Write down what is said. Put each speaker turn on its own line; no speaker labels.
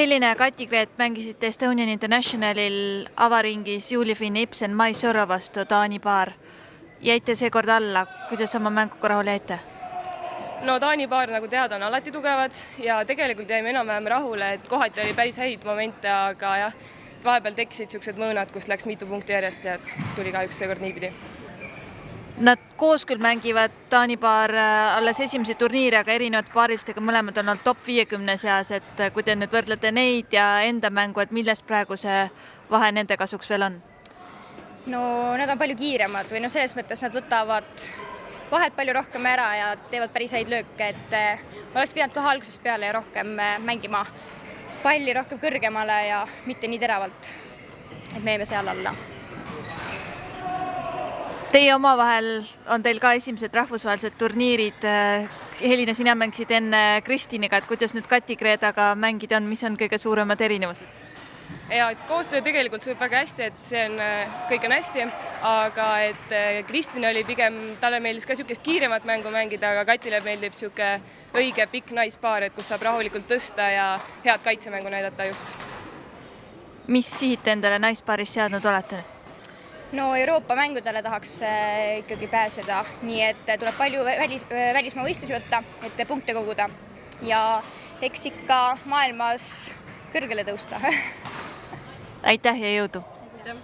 Helina ja Kati-Greet mängisite Estonian Internationalil avaringis Juliefin Ibsen Mai Sörro vastu Taani paar. Jäite seekord alla, kuidas oma mänguga rahule jäite?
No Taani paar, nagu teada, on alati tugevad ja tegelikult jäime enam-vähem rahule, et kohati oli päris häid momente, aga jah, vahepeal tekkisid siuksed mõõnad, kus läks mitu punkti järjest ja tuli kahjuks seekord niipidi.
Nad koos küll mängivad Taani paar alles esimese turniiri, aga erinevad paarilistega mõlemad on olnud top 50 seas, et kui te nüüd võrdlete neid ja enda mängu, et millest praegu see vahe nende kasuks veel on?
No nad on palju kiiremad või selles mõttes nad võtavad vahelt palju rohkem ära ja teevad päris häid lööke, et oleks pidanud kohe algusest peale ja rohkem mängima palli rohkem kõrgemale ja mitte nii teravalt, et me jäime seal alla.
Teie omavahel on teil ka esimesed rahvusvahelised turniirid. Helina, sina mängisid enne Kristiniga, et kuidas nüüd Kati-Greetaga mängida on, mis on kõige suuremad erinevused?
Ja koostöö tegelikult sujub väga hästi, et see on, kõik on hästi, aga et Kristin oli pigem, talle meeldis ka niisugust kiiremat mängu mängida, aga Katile meeldib niisugune õige pikk naispaar, et kus saab rahulikult tõsta ja head kaitsemängu näidata just.
Mis sihid te endale naispaaris seadnud olete?
No Euroopa mängudele tahaks ikkagi pääseda, nii et tuleb palju välismaa võistlusi võtta, et punkte koguda ja eks ikka maailmas kõrgele tõusta.
Aitäh ja jõudu!
Aitäh!